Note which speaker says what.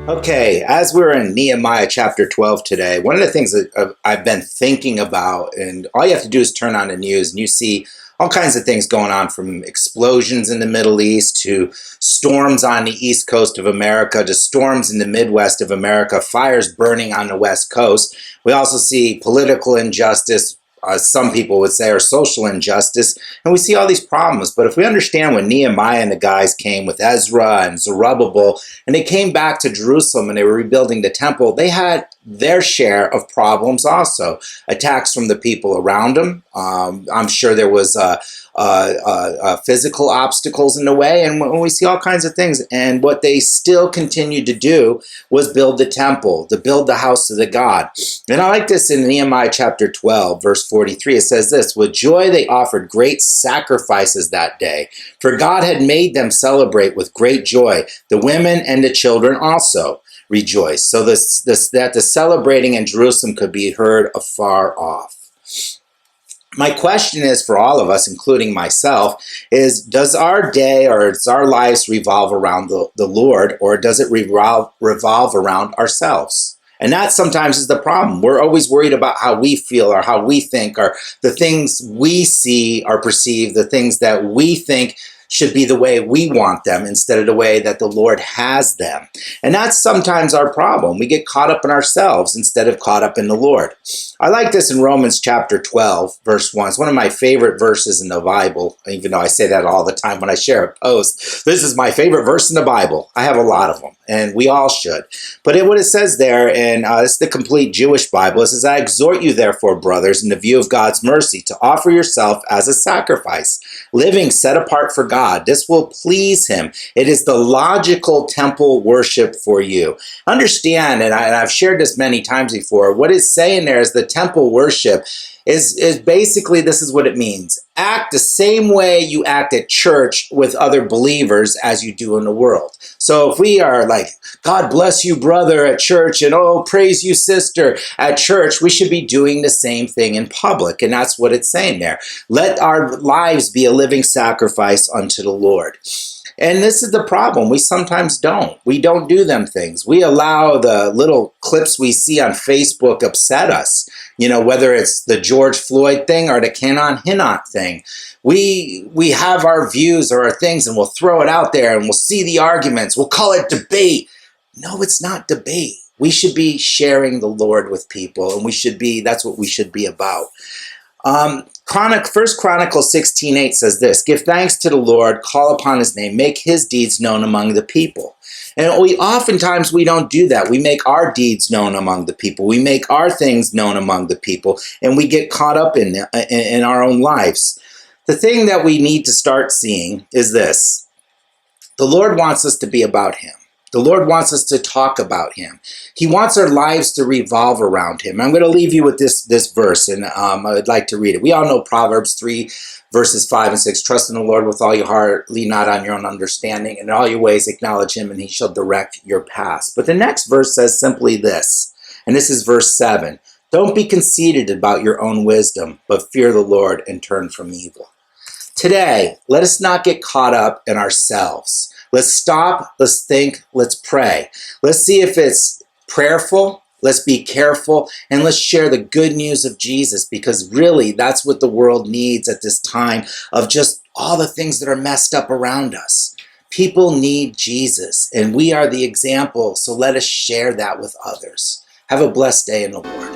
Speaker 1: Okay, as we're in Nehemiah chapter 12 today, one of the things that I've been thinking about, and all you have to do is turn on the news and you see all kinds of things going on, from explosions in the Middle East to storms on the east coast of America to storms in the Midwest of America, fires burning on the West Coast. We also see political injustice, some people would say, or social injustice, and we see all these problems. But if we understand when Nehemiah and the guys came with Ezra and Zerubbabel, and they came back to Jerusalem and they were rebuilding the temple, they had their share of problems also. Attacks from the people around them. I'm sure there was physical obstacles in the way, and when we see all kinds of things. And what they still continued to do was build the temple, to build the house of the God. And I like this in Nehemiah chapter 12, verse 43. It says this: with joy they offered great sacrifices that day, for God had made them celebrate with great joy. The women and the children also rejoiced, so that the celebrating in Jerusalem could be heard afar off. My question is for all of us, including myself, is does our day or does our lives revolve around the Lord, or does it revolve around ourselves? And that sometimes is the problem. We're always worried about how we feel or how we think, or the things we see or perceive, the things that we think should be the way we want them instead of the way that the Lord has them. And that's sometimes our problem. We get caught up in ourselves instead of caught up in the Lord. I like this in Romans chapter 12, verse 1. It's one of my favorite verses in the Bible, even though I say that all the time when I share a post. This is my favorite verse in the Bible. I have a lot of them, and we all should. But what it says there, and it's the complete Jewish Bible, it says, I exhort you, therefore, brothers, in the view of God's mercy, to offer yourself as a sacrifice, living set apart for God. This will please him. It is the logical temple worship for you. Understand, and I've shared this many times before, what it's saying there is the temple worship is basically, this is what it means. Act the same way you act at church with other believers as you do in the world. So if we are like, God bless you, brother, at church, and oh, praise you, sister, at church, we should be doing the same thing in public. And that's what it's saying there. Let our lives be a living sacrifice unto the Lord. And this is the problem. We sometimes don't. We don't do them things. We allow the little clips we see on Facebook upset us. You know, whether it's the George Floyd thing or the Canon Hinot thing. We have our views or our things, and we'll throw it out there and we'll see the arguments. We'll call it debate. No, it's not debate. We should be sharing the Lord with people, and that's what we should be about. First Chronicles 16:8 says this: give thanks to the Lord, call upon his name, make his deeds known among the people. And oftentimes we don't do that. We make our deeds known among the people. We make our things known among the people, and we get caught up in our own lives. The thing that we need to start seeing is this: the Lord wants us to be about him. The Lord wants us to talk about him. He wants our lives to revolve around him. I'm going to leave you with this verse, and I'd like to read it. We all know Proverbs 3, verses 5 and 6. Trust in the Lord with all your heart, lean not on your own understanding. In all your ways acknowledge him, and he shall direct your paths. But the next verse says simply this, and this is verse 7. Don't be conceited about your own wisdom, but fear the Lord and turn from evil. Today, let us not get caught up in ourselves. Let's stop, let's think, let's pray. Let's see if it's prayerful, let's be careful, and let's share the good news of Jesus, because really that's what the world needs at this time of just all the things that are messed up around us. People need Jesus, and we are the example, so let us share that with others. Have a blessed day in the Lord.